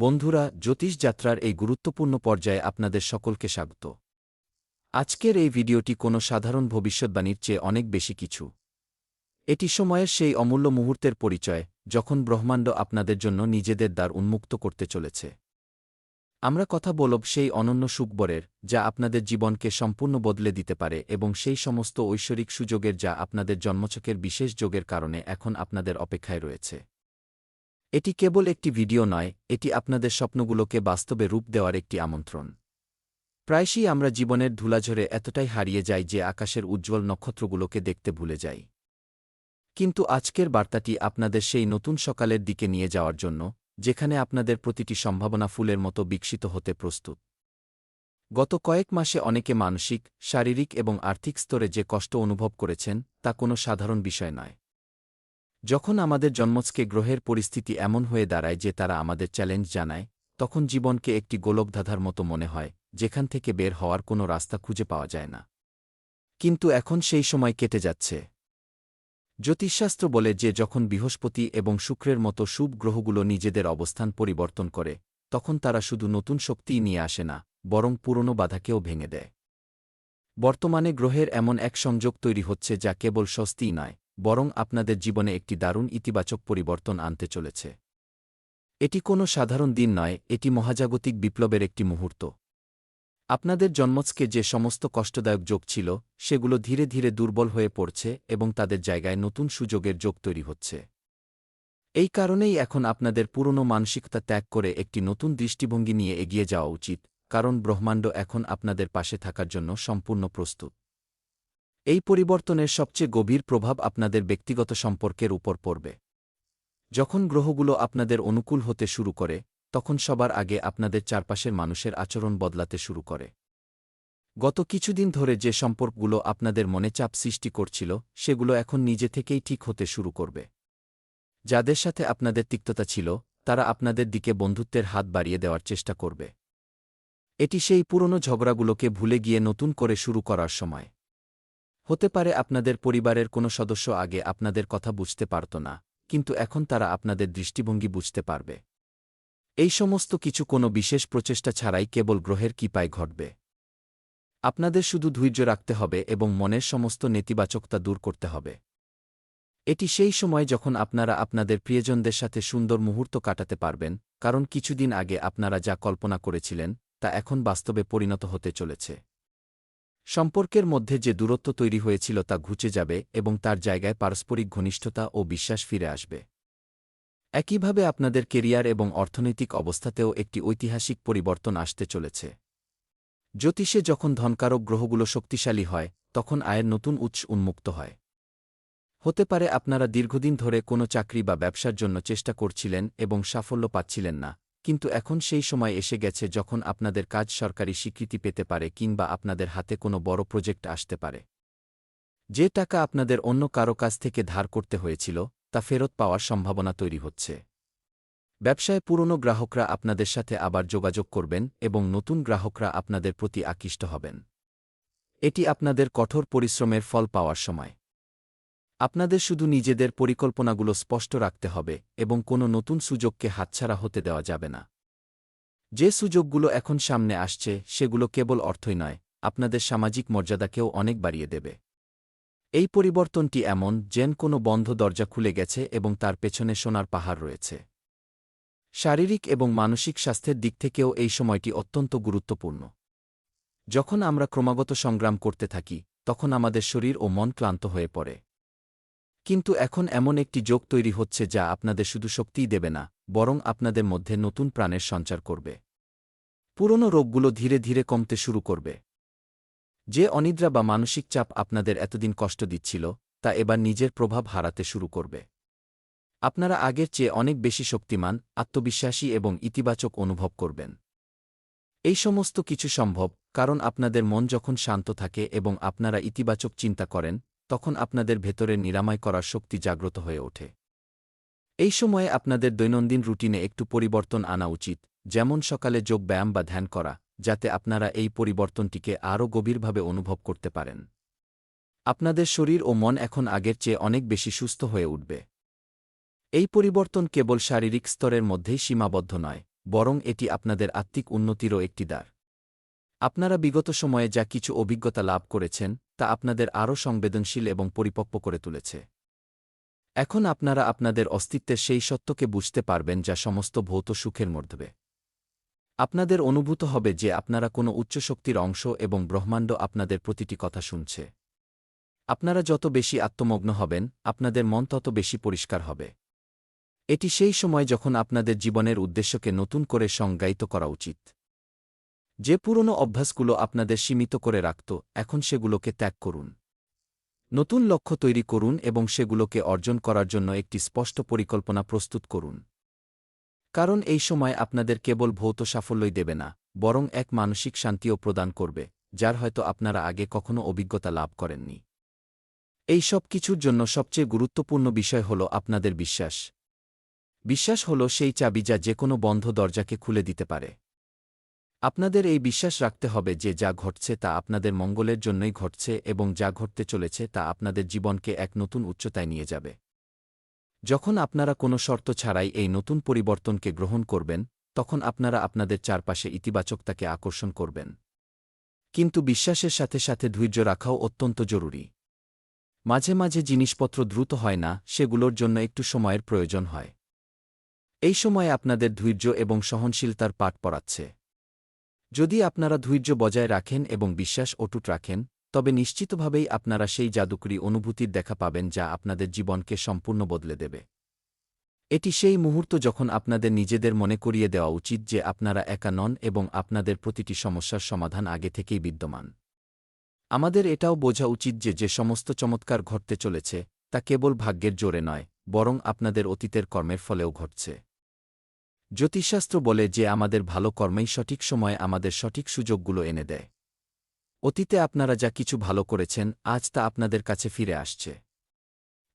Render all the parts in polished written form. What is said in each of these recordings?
বন্ধুরা, জ্যোতিষ যাত্রার এই গুরুত্বপূর্ণ পর্যায়ে আপনাদের সকলকে স্বাগত। আজকের এই ভিডিওটি কোনো সাধারণ ভবিষ্যদ্বাণীর চেয়ে অনেক বেশি কিছু। এটি সময়ের সেই অমূল্য মুহূর্তের পরিচয়, যখন ব্রহ্মাণ্ড আপনাদের জন্য নিজেদের দ্বার উন্মুক্ত করতে চলেছে। আমরা কথা বলব সেই অনন্য সুখবরের, যা আপনাদের জীবনকে সম্পূর্ণ বদলে দিতে পারে, এবং সেই সমস্ত ঐশ্বরিক সুযোগের যা আপনাদের জন্মছকের বিশেষ যোগের কারণে এখন আপনাদের অপেক্ষায় রয়েছে। এটি কেবল একটি ভিডিও নয়, এটি আপনাদের স্বপ্নগুলোকে বাস্তবে রূপ দেওয়ার একটি আমন্ত্রণ। প্রায়শই আমরা জীবনের ধুলাঝড়ে এতটাই হারিয়ে যাই যে আকাশের উজ্জ্বল নক্ষত্রগুলোকে দেখতে ভুলে যাই। কিন্তু আজকের বার্তাটি আপনাদের সেই নতুন সকালের দিকে নিয়ে যাওয়ার জন্য, যেখানে আপনাদের প্রতিটি সম্ভাবনা ফুলের মতো বিকশিত হতে প্রস্তুত। গত কয়েক মাসে অনেকে মানসিক, শারীরিক এবং আর্থিক স্তরে যে কষ্ট অনুভব করেছেন, তা কোনো সাধারণ বিষয় নয়। যখন আমাদের জন্মছকে গ্রহের পরিস্থিতি এমন হয়ে দাঁড়ায় যে তারা আমাদের চ্যালেঞ্জ জানায়, তখন জীবনকে একটি গোলকধাঁধার মতো মনে হয়, যেখান থেকে বের হওয়ার কোনো রাস্তা খুঁজে পাওয়া যায় না। কিন্তু এখন সেই সময় কেটে যাচ্ছে। জ্যোতিষশাস্ত্র বলে যে যখন বৃহস্পতি এবং শুক্রের মতো শুভ গ্রহগুলো নিজেদের অবস্থান পরিবর্তন করে, তখন তারা শুধু নতুন শক্তিই নিয়ে আসে না, বরং পুরনো বাধাকেও ভেঙে দেয়। বর্তমানে গ্রহের এমন এক সংযোগ তৈরি হচ্ছে যা কেবল স্বস্তিই নয়, বরং আপনাদের জীবনে একটি দারুণ ইতিবাচক পরিবর্তন আনতে চলেছে। এটি কোনো সাধারণ দিন নয়, এটি মহাজাগতিক বিপ্লবের একটি মুহূর্ত। আপনাদের জন্মছকে যে সমস্ত কষ্টদায়ক যোগ ছিল, সেগুলো ধীরে ধীরে দুর্বল হয়ে পড়ছে এবং তাদের জায়গায় নতুন সুযোগের যোগ তৈরি হচ্ছে। এই কারণেই এখন আপনাদের পুরনো মানসিকতা ত্যাগ করে একটি নতুন দৃষ্টিভঙ্গি নিয়ে এগিয়ে যাওয়া উচিত, কারণ ব্রহ্মাণ্ড এখন আপনাদের পাশে থাকার জন্য সম্পূর্ণ প্রস্তুত। এই পরিবর্তনের সবচেয়ে গভীর প্রভাব আপনাদের ব্যক্তিগত সম্পর্কের উপর পড়বে। যখন গ্রহগুলো আপনাদের অনুকূল হতে শুরু করে, তখন সবার আগে আপনাদের চারপাশের মানুষের আচরণ বদলাতে শুরু করে। গত কিছুদিন ধরে যে সম্পর্কগুলো আপনাদের মনে চাপ সৃষ্টি করছিল, সেগুলো এখন নিজে থেকেই ঠিক হতে শুরু করবে। যাদের সাথে আপনাদের তিক্ততা ছিল, তারা আপনাদের দিকে বন্ধুত্বের হাত বাড়িয়ে দেওয়ার চেষ্টা করবে। এটি সেই পুরনো ঝগড়াগুলোকে ভুলে গিয়ে নতুন করে শুরু করার সময়। হতে পারে আপনাদের পরিবারের কোনো সদস্য আগে আপনাদের কথা বুঝতে পারত না, কিন্তু এখন তারা আপনাদের দৃষ্টিভঙ্গি বুঝতে পারবে। এই সমস্ত কিছু কোনো বিশেষ প্রচেষ্টা ছাড়াই কেবল গ্রহের কৃপায় ঘটবে। আপনাদের শুধু ধৈর্য রাখতে হবে এবং মনের সমস্ত নেতিবাচকতা দূর করতে হবে। এটি সেই সময় যখন আপনারা আপনাদের প্রিয়জনদের সাথে সুন্দর মুহূর্ত কাটাতে পারবেন, কারণ কিছুদিন আগে আপনারা যা কল্পনা করেছিলেন, তা এখন বাস্তবে পরিণত হতে চলেছে। সম্পর্কের মধ্যে যে দূরত্ব তৈরি হয়েছিল তা ঘুচে যাবে এবং তার জায়গায় পারস্পরিক ঘনিষ্ঠতা ও বিশ্বাস ফিরে আসবে। একইভাবে আপনাদের কেরিয়ার এবং অর্থনৈতিক অবস্থাতেও একটি ঐতিহাসিক পরিবর্তন আসতে চলেছে। জ্যোতিষে যখন ধনকারক গ্রহগুলো শক্তিশালী হয়, তখন আয়ের নতুন উৎস উন্মুক্ত হয়। হতে পারে আপনারা দীর্ঘদিন ধরে কোনো চাকরি বা ব্যবসার জন্য চেষ্টা করছিলেন এবং সাফল্য পাচ্ছিলেন না, কিন্তু এখন সেই সময় এসে গেছে যখন আপনাদের কাজ সরকারি স্বীকৃতি পেতে পারে কিংবা আপনাদের হাতে কোনো বড় প্রজেক্ট আসতে পারে। যে টাকা আপনাদের অন্য কারো কাছ থেকে ধার করতে হয়েছিল, তা ফেরত পাওয়ার সম্ভাবনা তৈরি হচ্ছে। ব্যবসায় পুরনো গ্রাহকরা আপনাদের সাথে আবার যোগাযোগ করবেন এবং নতুন গ্রাহকরা আপনাদের প্রতি আকৃষ্ট হবেন। এটি আপনাদের কঠোর পরিশ্রমের ফল পাওয়ার সময়। আপনাদের শুধু নিজেদের পরিকল্পনাগুলো স্পষ্ট রাখতে হবে এবং কোনো নতুন সুযোগকে হাতছাড়া হতে দেওয়া যাবে না। যে সুযোগগুলো এখন সামনে আসছে, সেগুলো কেবল অর্থই নয়, আপনাদের সামাজিক মর্যাদাকেও অনেক বাড়িয়ে দেবে। এই পরিবর্তনটি এমন যেন কোনো বন্ধ দরজা খুলে গেছে এবং তার পেছনে সোনার পাহাড় রয়েছে। শারীরিক এবং মানসিক স্বাস্থ্যের দিক থেকেও এই সময়টি অত্যন্ত গুরুত্বপূর্ণ। যখন আমরা ক্রমাগত সংগ্রাম করতে থাকি, তখন আমাদের শরীর ও মন ক্লান্ত হয়ে পড়ে। কিন্তু এখন এমন একটি যোগ তৈরি হচ্ছে যা আপনাদের শুধু শক্তিই দেবে না, বরং আপনাদের মধ্যে নতুন প্রাণের সঞ্চার করবে। পুরনো রোগগুলো ধীরে ধীরে কমতে শুরু করবে। যে অনিদ্রা বা মানসিক চাপ আপনাদের এতদিন কষ্ট দিচ্ছিল, তা এবার নিজের প্রভাব হারাতে শুরু করবে। আপনারা আগের চেয়ে অনেক বেশি শক্তিমান, আত্মবিশ্বাসী এবং ইতিবাচক অনুভব করবেন। এই সমস্ত কিছু সম্ভব, কারণ আপনাদের মন যখন শান্ত থাকে এবং আপনারা ইতিবাচক চিন্তা করেন, তখন আপনাদের ভেতরের নিরাময় করার শক্তি জাগ্রত হয়ে ওঠে। এই সময়ে আপনাদের দৈনন্দিন রুটিনে একটু পরিবর্তন আনা উচিত, যেমন সকালে যোগ ব্যায়াম বা ধ্যান করা, যাতে আপনারা এই পরিবর্তনটিকে আরও গভীরভাবে অনুভব করতে পারেন। আপনাদের শরীর ও মন এখন আগের চেয়ে অনেক বেশি সুস্থ হয়ে উঠবে। এই পরিবর্তন কেবল শারীরিক স্তরের মধ্যেই সীমাবদ্ধ নয়, বরং এটি আপনাদের আত্মিক উন্নতিরও একটি দ্বার। আপনারা বিগত সময়ে যা কিছু অভিজ্ঞতা লাভ করেছেন তা আপনাদের আরও সংবেদনশীল এবং পরিপক্ব করে তুলেছে। এখন আপনারা আপনাদের অস্তিত্বের সেই সত্যকে বুঝতে পারবেন যা সমস্ত ভৌত সুখের মধ্যে। আপনাদের অনুভূত হবে যে আপনারা কোনো উচ্চ শক্তির অংশ এবং ব্রহ্মাণ্ড আপনাদের প্রতিটি কথা শুনছে। আপনারা যত বেশি আত্মমগ্ন হবেন, আপনাদের মন তত বেশি পরিষ্কার হবে। এটি সেই সময় যখন আপনাদের জীবনের উদ্দেশ্যকে নতুন করে সংজ্ঞায়িত করা উচিত। যে পুরনো অভ্যাসগুলো আপনাদের সীমিত করে রাখত, এখন সেগুলোকে ত্যাগ করুন। নতুন লক্ষ্য তৈরি করুন এবং সেগুলোকে অর্জন করার জন্য একটি স্পষ্ট পরিকল্পনা প্রস্তুত করুন। কারণ এই সময় আপনাদের কেবল ভৌত সাফল্যই দেবে না, বরং এক মানসিক শান্তিও প্রদান করবে, যার হয়তো আপনারা আগে কখনো অভিজ্ঞতা লাভ করেননি। এই সব কিছুর জন্য সবচেয়ে গুরুত্বপূর্ণ বিষয় হল আপনাদের বিশ্বাস। বিশ্বাস হল সেই চাবি যা যেকোনো বন্ধ দরজাকে খুলে দিতে পারে। আপনাদের এই বিশ্বাস রাখতে হবে যে যা ঘটছে তা আপনাদের মঙ্গলের জন্যই ঘটছে এবং যা ঘটতে চলেছে তা আপনাদের জীবনকে এক নতুন উচ্চতায় নিয়ে যাবে। যখন আপনারা কোনো শর্ত ছাড়াই এই নতুন পরিবর্তনকে গ্রহণ করবেন, তখন আপনারা আপনাদের চারপাশে ইতিবাচকতাকে আকর্ষণ করবেন। কিন্তু বিশ্বাসের সাথে সাথে ধৈর্য রাখাও অত্যন্ত জরুরি। মাঝে মাঝে জিনিসপত্র দ্রুত হয় না, সেগুলোর জন্য একটু সময়ের প্রয়োজন হয়। এই সময়ে আপনাদের ধৈর্য এবং সহনশীলতার পাঠ পড়াচ্ছে। যদি আপনারা ধৈর্য বজায় রাখেন এবং বিশ্বাস অটুট রাখেন, তবে নিশ্চিতভাবেই আপনারা সেই জাদুকরী অনুভূতির দেখা পাবেন যা আপনাদের জীবনকে সম্পূর্ণ বদলে দেবে। এটি সেই মুহূর্ত যখন আপনাদের নিজেদের মনে করিয়ে দেওয়া উচিত যে আপনারা একা নন এবং আপনাদের প্রতিটি সমস্যার সমাধান আগে থেকেই বিদ্যমান। আমাদের এটাও বোঝা উচিত যে যে সমস্ত চমৎকার ঘটতে চলেছে তা কেবল ভাগ্যের জোরে নয়, বরং আপনাদের অতীতের কর্মের ফলেও ঘটছে। জ্যোতিষশাস্ত্র বলে যে আমাদের ভালো কর্মেই সঠিক সময়ে আমাদের সঠিক সুযোগগুলো এনে দেয়। অতীতে আপনারা যা কিছু ভালো করেছেন, আজ তা আপনাদের কাছে ফিরে আসছে।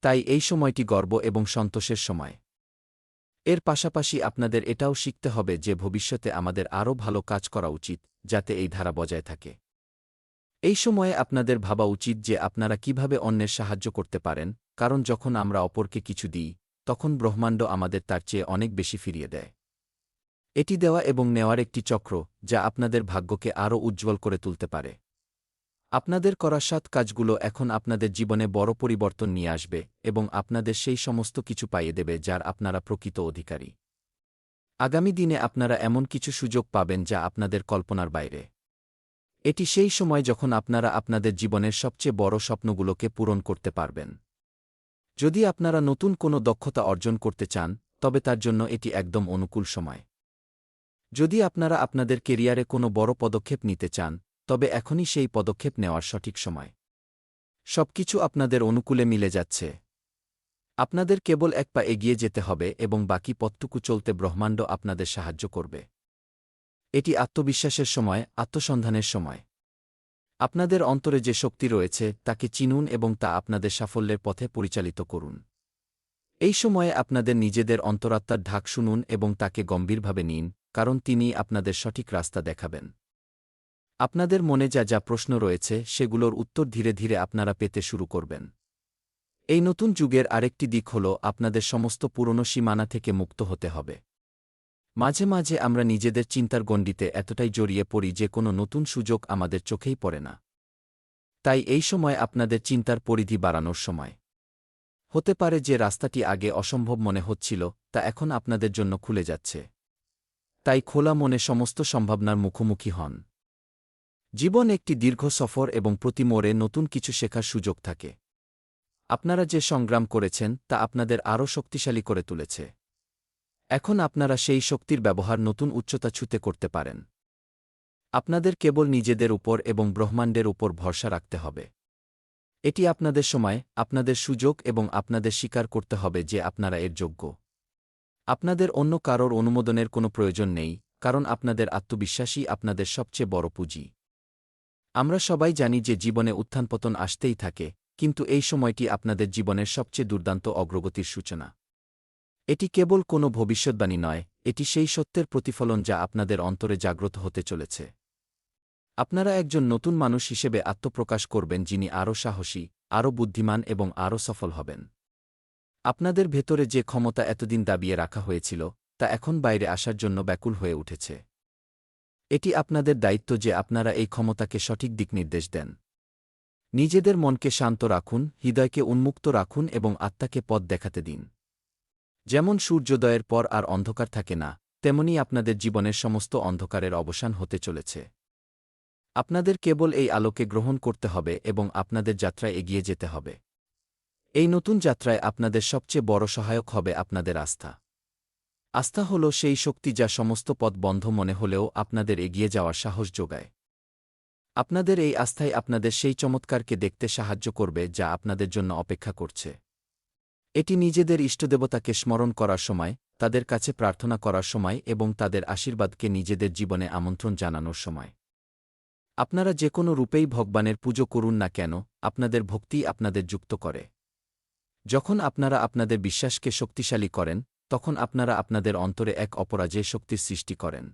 তাই এই সময়টি গর্ব এবং সন্তোষের সময়। এর পাশাপাশি আপনাদের এটাও শিখতে হবে যে ভবিষ্যতে আমাদের আরও ভালো কাজ করা উচিত, যাতে এই ধারা বজায় থাকে। এই সময়ে আপনাদের ভাবা উচিত যে আপনারা কিভাবে অন্যের সাহায্য করতে পারেন, কারণ যখন আমরা অপরকে কিছু দিই, তখন ব্রহ্মাণ্ড আমাদের তার চেয়ে অনেক বেশি ফিরিয়ে দেয়। এটি দেওয়া এবং নেওয়ার একটি চক্র, যা আপনাদের ভাগ্যকে আরও উজ্জ্বল করে তুলতে পারে। আপনাদের করা সৎ কাজগুলো এখন আপনাদের জীবনে বড় পরিবর্তন নিয়ে আসবে এবং আপনাদের সেই সমস্ত কিছু পাইয়ে দেবে যার আপনারা প্রকৃত অধিকারী। আগামী দিনে আপনারা এমন কিছু সুযোগ পাবেন যা আপনাদের কল্পনার বাইরে। এটি সেই সময় যখন আপনারা আপনাদের জীবনের সবচেয়ে বড় স্বপ্নগুলোকে পূরণ করতে পারবেন। যদি আপনারা নতুন কোনো দক্ষতা অর্জন করতে চান, তবে তার জন্য এটি একদম অনুকূল সময়। যদি আপনারা আপনাদের কেরিয়ারে কোনো বড় পদক্ষেপ নিতে চান, তবে এখনই সেই পদক্ষেপ নেওয়ার সঠিক সময়। সবকিছু আপনাদের অনুকূলে মিলে যাচ্ছে। আপনাদের কেবল এক পা এগিয়ে যেতে হবে এবং বাকি পথটুকু চলতে ব্রহ্মাণ্ড আপনাদের সাহায্য করবে। এটি আত্মবিশ্বাসের সময়, আত্মসন্ধানের সময়। আপনাদের অন্তরে যে শক্তি রয়েছে তাকে চিনুন এবং তা আপনাদের সাফল্যের পথে পরিচালিত করুন। এই সময়ে আপনাদের নিজেদের অন্তরাত্মার ঢাক শুনুন এবং তাকে গম্ভীরভাবে নিন, কারণ তিনিই আপনাদের সঠিক রাস্তা দেখাবেন। আপনাদের মনে যা যা প্রশ্ন রয়েছে সেগুলোর উত্তর ধীরে ধীরে আপনারা পেতে শুরু করবেন। এই নতুন যুগের আরেকটি দিক হল আপনাদের সমস্ত পুরনো সীমানা থেকে মুক্ত হতে হবে। মাঝে মাঝে আমরা নিজেদের চিন্তার গণ্ডিতে এতটাই জড়িয়ে পড়ি যে কোনো নতুন সুযোগ আমাদের চোখেই পড়ে না। তাই এই সময় আপনাদের চিন্তার পরিধি বাড়ানোর সময়। হতে পারে যে রাস্তাটি আগে অসম্ভব মনে হচ্ছিল তা এখন আপনাদের জন্য খুলে যাচ্ছে। তাই খোলা মনে সমস্ত সম্ভাবনার মুখোমুখি হন। জীবন একটি দীর্ঘ সফর এবং প্রতি মোড়ে নতুন কিছু শেখার সুযোগ থাকে। আপনারা যে সংগ্রাম করেছেন তা আপনাদের আরও শক্তিশালী করে তুলেছে। এখন আপনারা সেই শক্তির ব্যবহার নতুন উচ্চতা ছুঁতে করতে পারেন। আপনাদের কেবল নিজেদের উপর এবং ব্রহ্মাণ্ডের উপর ভরসা রাখতে হবে। এটি আপনাদের সময়, আপনাদের সুযোগ এবং আপনাদের স্বীকার করতে হবে যে আপনারা এর যোগ্য। আপনাদের অন্য কারোর অনুমোদনের কোনো প্রয়োজন নেই, কারণ আপনাদের আত্মবিশ্বাসই আপনাদের সবচেয়ে বড় পুঁজি। আমরা সবাই জানি যে জীবনে উত্থানপতন আসতেই থাকে, কিন্তু এই সময়টি আপনাদের জীবনের সবচেয়ে দুর্দান্ত অগ্রগতির সূচনা। এটি কেবল কোনো ভবিষ্যদ্বাণী নয়, এটি সেই সত্যের প্রতিফলন যা আপনাদের অন্তরে জাগ্রত হতে চলেছে। আপনারা একজন নতুন মানুষ হিসেবে আত্মপ্রকাশ করবেন যিনি আরও সাহসী, আরও বুদ্ধিমান এবং আরও সফল হবেন। আপনাদের ভেতরে যে ক্ষমতা এতদিন দাবিয়ে রাখা হয়েছিল, তা এখন বাইরে আসার জন্য ব্যাকুল হয়ে উঠেছে। এটি আপনাদের দায়িত্ব যে আপনারা এই ক্ষমতাকে সঠিক দিক নির্দেশ দেন। নিজেদের মনকে শান্ত রাখুন, হৃদয়কে উন্মুক্ত রাখুন এবং আত্মাকে পথ দেখাতে দিন। যেমন সূর্যোদয়ের পর আর অন্ধকার থাকে না, তেমনি আপনাদের জীবনের সমস্ত অন্ধকারের অবসান হতে চলেছে। আপনাদের কেবল এই আলোকে গ্রহণ করতে হবে এবং আপনাদের যাত্রায় এগিয়ে যেতে হবে। এই নতুন যাত্রায় আপনাদের সবচেয়ে বড় সহায়ক হবে আপনাদের আস্থা। আস্থা হল সেই শক্তি যা সমস্ত পথ বন্ধ মনে হলেও আপনাদের এগিয়ে যাওয়ার সাহস যোগায়। আপনাদের এই আস্থাই আপনাদের সেই চমৎকারকে দেখতে সাহায্য করবে যা আপনাদের জন্য অপেক্ষা করছে। এটি নিজেদের ইষ্টদেবতাকে স্মরণ করার সময়, তাদের কাছে প্রার্থনা করার সময় এবং তাদের আশীর্বাদকে নিজেদের জীবনে আমন্ত্রণ জানানোর সময়। আপনারা যে কোনো রূপেই ভগবানের পুজো করুন না কেন, আপনাদের ভক্তি আপনাদের যুক্ত করে। যখন আপনারা আপনাদের বিশ্বাসকে শক্তিশালী করেন, তখন আপনারা আপনাদের অন্তরে এক অপরাজেয় শক্তির সৃষ্টি করেন।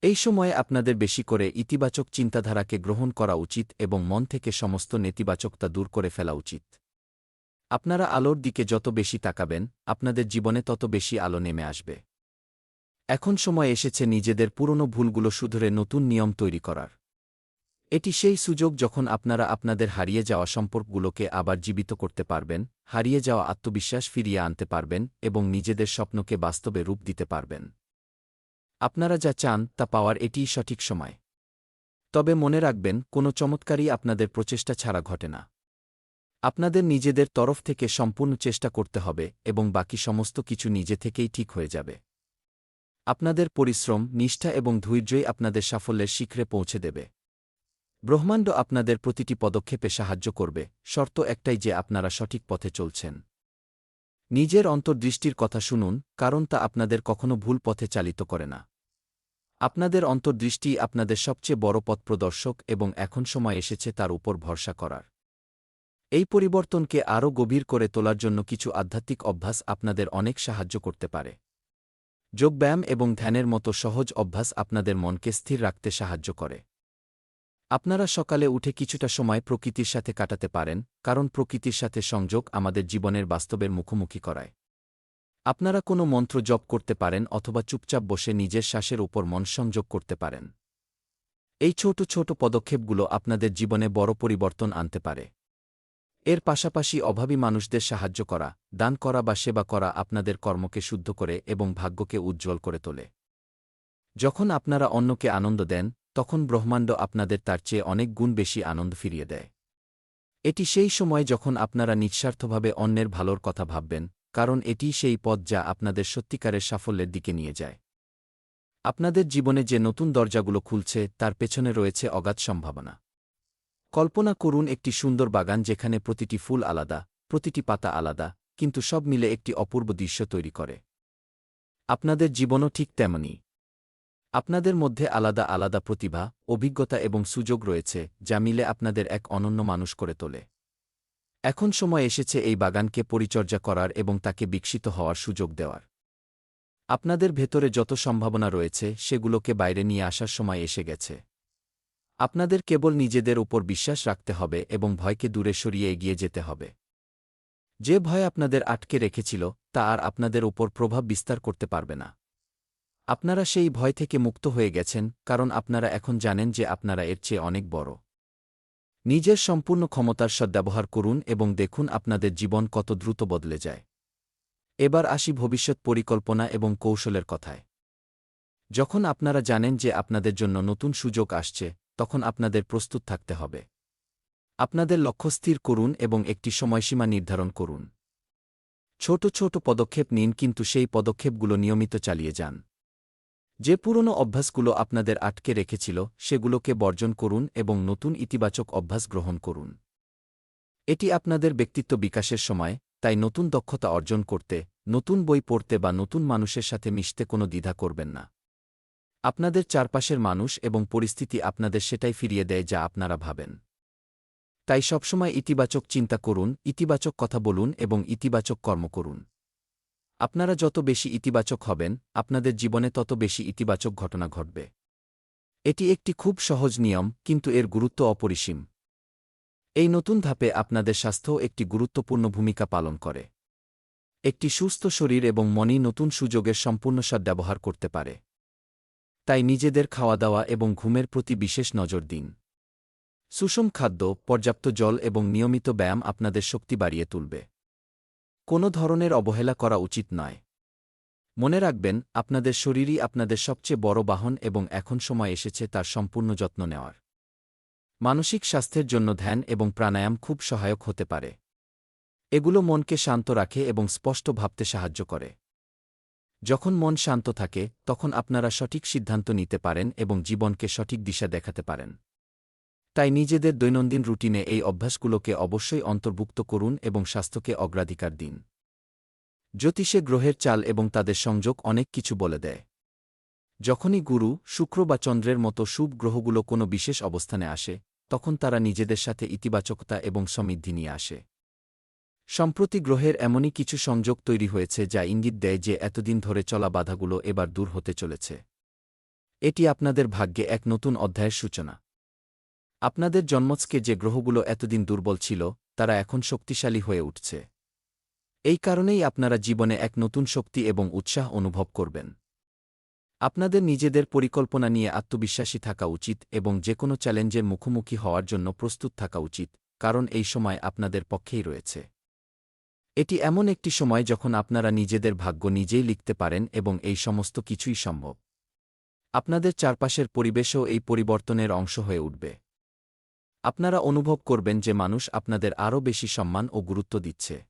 এই সময়ে আপনাদের বেশি করে ইতিবাচক চিন্তাধারাকে গ্রহণ করা উচিত এবং মন থেকে সমস্ত নেতিবাচকতা দূর করে ফেলা উচিত। আপনারা আলোর দিকে যত বেশি তাকাবেন, আপনাদের জীবনে তত বেশি আলো নেমে আসবে। এখন সময় এসেছে নিজেদের পুরনো ভুলগুলো শুধরে নতুন নিয়ম তৈরি করার। এটি সেই সুযোগ যখন আপনারা আপনাদের হারিয়ে যাওয়া সম্পর্কগুলোকে আবার জীবিত করতে পারবেন, হারিয়ে যাওয়া আত্মবিশ্বাস ফিরিয়ে আনতে পারবেন এবং নিজেদের স্বপ্নকে বাস্তবে রূপ দিতে পারবেন। আপনারা যা চান তা পাওয়ার এটিই সঠিক সময়। তবে মনে রাখবেন, কোনো চমৎকারই আপনাদের প্রচেষ্টা ছাড়া ঘটে না। আপনাদের নিজেদের তরফ থেকে সম্পূর্ণ চেষ্টা করতে হবে এবং বাকি সমস্ত কিছু নিজে থেকেই ঠিক হয়ে যাবে। আপনাদের পরিশ্রম, নিষ্ঠা এবং ধৈর্যই আপনাদের সাফল্যের শিখরে পৌঁছে দেবে। ব্রহ্মাণ্ড আপনাদের প্রতিটি পদক্ষেপে সাহায্য করবে, শর্ত একটাই যে আপনারা সঠিক পথে চলছেন। নিজের অন্তর্দৃষ্টির কথা শুনুন, কারণ তা আপনাদের কখনো ভুল পথে চালিত করে না। আপনাদের অন্তর্দৃষ্টি আপনাদের সবচেয়ে বড় পথপ্রদর্শক এবং এখন সময় এসেছে তার উপর ভরসা করার। এই পরিবর্তনকে আরও গভীর করে তোলার জন্য কিছু আধ্যাত্মিক অভ্যাস আপনাদের অনেক সাহায্য করতে পারে। যোগব্যায়াম এবং ধ্যানের মতো সহজ অভ্যাস আপনাদের মনকে স্থির রাখতে সাহায্য করে। আপনারা সকালে উঠে কিছুটা সময় প্রকৃতির সাথে কাটাতে পারেন, কারণ প্রকৃতির সাথে সংযোগ আমাদের জীবনের বাস্তবের মুখোমুখি করায়। আপনারা কোনো মন্ত্র জপ করতে পারেন অথবা চুপচাপ বসে নিজের শ্বাসের উপর মন সংযোগ করতে পারেন। এই ছোট ছোট পদক্ষেপগুলো আপনাদের জীবনে বড় পরিবর্তন আনতে পারে। এর পাশাপাশি অভাবী মানুষদের সাহায্য করা, দান করা বা সেবা করা আপনাদের কর্মকে শুদ্ধ করে এবং ভাগ্যকে উজ্জ্বল করে তোলে। যখন আপনারা অন্যকে আনন্দ দেন, তখন ব্রহ্মাণ্ড আপনাদের তার চেয়ে অনেক গুণ বেশি আনন্দ ফিরিয়ে দেয়। এটি সেই সময় যখন আপনারা নিঃস্বার্থভাবে অন্যের ভালোর কথা ভাববেন, কারণ এটিই সেই পথ যা আপনাদের সত্যিকারের সাফল্যের দিকে নিয়ে যায়। আপনাদের জীবনে যে নতুন দরজাগুলো খুলছে তার পেছনে রয়েছে অগাধ সম্ভাবনা। কল্পনা করুন একটি সুন্দর বাগান যেখানে প্রতিটি ফুল আলাদা, প্রতিটি পাতা আলাদা, কিন্তু সব মিলে একটি অপূর্ব দৃশ্য তৈরি করে। আপনাদের জীবনও ঠিক তেমনি। আপনাদের মধ্যে আলাদা আলাদা প্রতিভা, অভিজ্ঞতা এবং সুযোগ রয়েছে যা মিলে আপনাদের এক অনন্য মানুষ করে তোলে। এখন সময় এসেছে এই বাগানকে পরিচর্যা করার এবং তাকে বিকশিত হওয়ার সুযোগ দেওয়ার। আপনাদের ভেতরে যত সম্ভাবনা রয়েছে সেগুলোকে বাইরে নিয়ে আসার সময় এসে গেছে। আপনাদের কেবল নিজেদের উপর বিশ্বাস রাখতে হবে এবং ভয়কে দূরে সরিয়ে এগিয়ে যেতে হবে। যে ভয় আপনাদের আটকে রেখেছিল তা আর আপনাদের উপর প্রভাব বিস্তার করতে পারবে না। আপনারা সেই ভয় থেকে মুক্ত হয়ে গেছেন, কারণ আপনারা এখন জানেন যে আপনারা এর চেয়ে অনেক বড়। নিজের সম্পূর্ণ ক্ষমতার সদ্ব্যবহার করুন এবং দেখুন আপনাদের জীবন কত দ্রুত বদলে যায়। এবার আসি ভবিষ্যৎ পরিকল্পনা এবং কৌশলের কথায়। যখন আপনারা জানেন যে আপনাদের জন্য নতুন সুযোগ আসছে, তখন আপনাদের প্রস্তুত থাকতে হবে। আপনাদের লক্ষ্য স্থির করুন এবং একটি সময়সীমা নির্ধারণ করুন। ছোট ছোট পদক্ষেপ নিন, কিন্তু সেই পদক্ষেপগুলো নিয়মিত চালিয়ে যান। যে পুরনো অভ্যাসগুলো আপনাদের আটকে রেখেছিল সেগুলোকে বর্জন করুন এবং নতুন ইতিবাচক অভ্যাস গ্রহণ করুন। এটি আপনাদের ব্যক্তিত্ব বিকাশের সময়, তাই নতুন দক্ষতা অর্জন করতে, নতুন বই পড়তে বা নতুন মানুষের সাথে মিশতে কোনো দ্বিধা করবেন না। আপনাদের চারপাশের মানুষ এবং পরিস্থিতি আপনাদের সেটাই ফিরিয়ে দেয় যা আপনারা ভাবেন। তাই সবসময় ইতিবাচক চিন্তা করুন, ইতিবাচক কথা বলুন এবং ইতিবাচক কর্ম করুন। আপনারা যত বেশি ইতিবাচক হবেন, আপনাদের জীবনে তত বেশি ইতিবাচক ঘটনা ঘটবে। এটি একটি খুব সহজ নিয়ম, কিন্তু এর গুরুত্ব অপরিসীম। এই নতুন ধাপে আপনাদের স্বাস্থ্যও একটি গুরুত্বপূর্ণ ভূমিকা পালন করে। একটি সুস্থ শরীর এবং মনই নতুন সুযোগের সম্পূর্ণ সদ্ব্যবহার করতে পারে। তাই নিজেদের খাওয়া-দাওয়া এবং ঘুমের প্রতি বিশেষ নজর দিন। সুষম খাদ্য, পর্যাপ্ত জল এবং নিয়মিত ব্যায়াম আপনাদের শক্তি বাড়িয়ে তুলবে। কোনো ধরনের অবহেলা করা উচিত নয়। মনে রাখবেন, আপনাদের শরীরই আপনাদের সবচেয়ে বড় বাহন এবং এখন সময় এসেছে তার সম্পূর্ণ যত্ন নেওয়ার। মানসিক স্বাস্থ্যের জন্য ধ্যান এবং প্রাণায়াম খুব সহায়ক হতে পারে। এগুলো মনকে শান্ত রাখে এবং স্পষ্ট ভাবতে সাহায্য করে। যখন মন শান্ত থাকে, তখন আপনারা সঠিক সিদ্ধান্ত নিতে পারেন এবং জীবনকে সঠিক দিশা দেখাতে পারেন। তাই নিজেদের দৈনন্দিন রুটিনে এই অভ্যাসগুলোকে অবশ্যই অন্তর্ভুক্ত করুন এবং স্বাস্থ্যকে অগ্রাধিকার দিন। জ্যোতিষে গ্রহের চাল এবং তাদের সংযোগ অনেক কিছু বলে দেয়। যখনই গুরু, শুক্র বা চন্দ্রের মতো শুভ গ্রহগুলো কোনো বিশেষ অবস্থানে আসে, তখন তারা নিজেদের সাথে ইতিবাচকতা এবং সমৃদ্ধি নিয়ে আসে। সম্প্রতি গ্রহের এমনই কিছু সংযোগ তৈরি হয়েছে যা ইঙ্গিত দেয় যে এতদিন ধরে চলা বাধাগুলো এবার দূর হতে চলেছে। এটি আপনাদের ভাগ্যে এক নতুন অধ্যায়ের সূচনা। আপনাদের জন্মছকে যে গ্রহগুলো এতদিন দুর্বল ছিল, তারা এখন শক্তিশালী হয়ে উঠছে। এই কারণেই আপনারা জীবনে এক নতুন শক্তি এবং উৎসাহ অনুভব করবেন। আপনাদের নিজেদের পরিকল্পনা নিয়ে আত্মবিশ্বাসী থাকা উচিত এবং যেকোনো চ্যালেঞ্জের মুখোমুখি হওয়ার জন্য প্রস্তুত থাকা উচিত, কারণ এই সময় আপনাদের পক্ষেই রয়েছে। এটি এমন একটি সময় যখন আপনারা নিজেদের ভাগ্য নিজেই লিখতে পারেন এবং এই সমস্ত কিছুই সম্ভব। আপনাদের চারপাশের পরিবেশও এই পরিবর্তনের অংশ হয়ে উঠবে। আপনারা অনুভব করবেন যে মানুষ আপনাদের আরও বেশি সম্মান ও গুরুত্ব দিচ্ছে।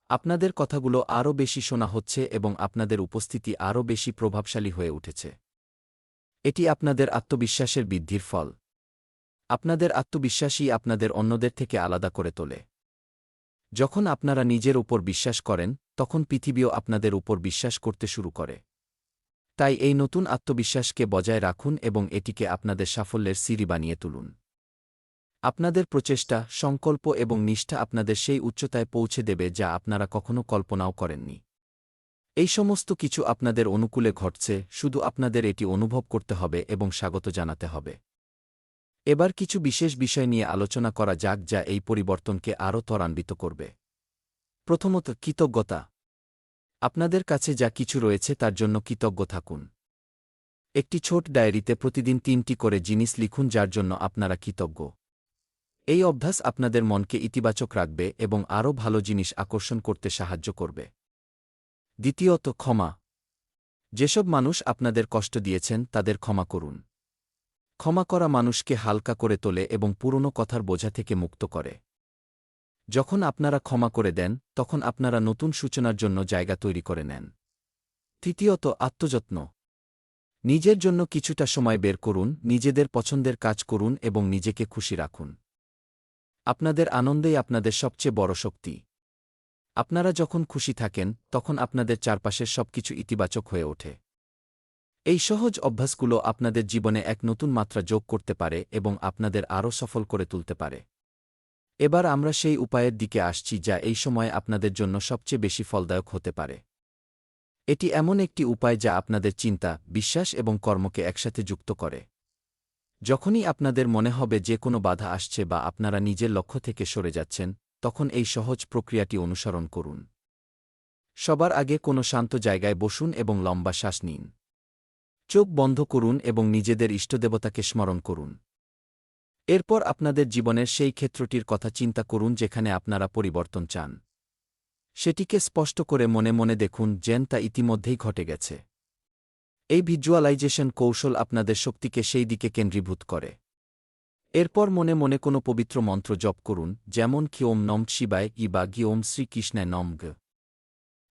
আপনাদের কথাগুলো আরও বেশি শোনা হচ্ছে এবং আপনাদের উপস্থিতি আরও বেশি প্রভাবশালী হয়ে উঠেছে। এটি আপনাদের আত্মবিশ্বাসের বৃদ্ধির ফল। আপনাদের আত্মবিশ্বাসই আপনাদের অন্যদের থেকে আলাদা করে তোলে। যখন আপনারা নিজের উপর বিশ্বাস করেন, তখন পৃথিবীও আপনাদের উপর বিশ্বাস করতে শুরু করে। তাই এই নতুন আত্মবিশ্বাসকে বজায় রাখুন এবং এটিকে আপনাদের সাফল্যের সিঁড়ি বানিয়ে তুলুন। আপনাদের প্রচেষ্টা, সংকল্প এবং নিষ্ঠা আপনাদের সেই উচ্চতায় পৌঁছে দেবে যা আপনারা কখনো কল্পনাও করেননি। এই সমস্ত কিছু আপনাদের অনুকূলে ঘটছে, শুধু আপনাদের এটি অনুভব করতে হবে এবং স্বাগত জানাতে হবে। এবার কিছু বিশেষ বিষয় নিয়ে আলোচনা করা যাক যা এই পরিবর্তনকে আরও ত্বরান্বিত করবে। প্রথমত, কৃতজ্ঞতা। আপনাদের কাছে যা কিছু রয়েছে তার জন্য কৃতজ্ঞ থাকুন। একটি ছোট ডায়েরিতে প্রতিদিন 3টি করে জিনিস লিখুন যার জন্য আপনারা কৃতজ্ঞ। এই অভ্যাস আপনাদের মনকে ইতিবাচক রাখবে এবং আরও ভালো জিনিস আকর্ষণ করতে সাহায্য করবে। দ্বিতীয়ত, ক্ষমা। যেসব মানুষ আপনাদের কষ্ট দিয়েছেন তাদের ক্ষমা করুন। ক্ষমা করা মানুষকে হালকা করে তোলে এবং পুরনো কথার বোঝা থেকে মুক্ত করে। যখন আপনারা ক্ষমা করে দেন, তখন আপনারা নতুন সূচনার জন্য জায়গা তৈরি করে নেন। তৃতীয়ত, আত্মযত্ন। নিজের জন্য কিছুটা সময় বের করুন, নিজেদের পছন্দের কাজ করুন এবং নিজেকে খুশি রাখুন। আপনাদের আনন্দেই আপনাদের সবচেয়ে বড় শক্তি। আপনারা যখন খুশি থাকেন, তখন আপনাদের চারপাশের সবকিছু ইতিবাচক হয়ে ওঠে। এই সহজ অভ্যাসগুলো আপনাদের জীবনে এক নতুন মাত্রা যোগ করতে পারে এবং আপনাদের আরও সফল করে তুলতে পারে। এবার আমরা সেই উপায়ের দিকে আসছি যা এই সময়ে আপনাদের জন্য সবচেয়ে বেশি ফলদায়ক হতে পারে। এটি এমন একটি উপায় যা আপনাদের চিন্তা, বিশ্বাস এবং কর্মকে একসাথে যুক্ত করে। যখনই আপনাদের মনে হবে যে কোনো বাধা আসছে বা আপনারা নিজের লক্ষ্য থেকে সরে যাচ্ছেন, তখন এই সহজ প্রক্রিয়াটি অনুসরণ করুন। সবার আগে কোনো শান্ত জায়গায় বসুন এবং লম্বা শ্বাস নিন। চোখ বন্ধ করুন এবং নিজেদের ইষ্টদেবতাকে স্মরণ করুন। এরপর আপনাদের জীবনের সেই ক্ষেত্রটির কথা চিন্তা করুন যেখানে আপনারা পরিবর্তন চান। সেটিকে স্পষ্ট করে মনে মনে দেখুন যেন তা ইতিমধ্যেই ঘটে গেছে। এই ভিজুয়ালাইজেশন কৌশল আপনাদের শক্তিকে সেই দিকে কেন্দ্রীভূত করে। এরপর মনে মনে কোনো পবিত্র মন্ত্র জপ করুন, যেমন কি ওম নম শিবায় ই বা গি ওম শ্রীকৃষ্ণায় নমঃ।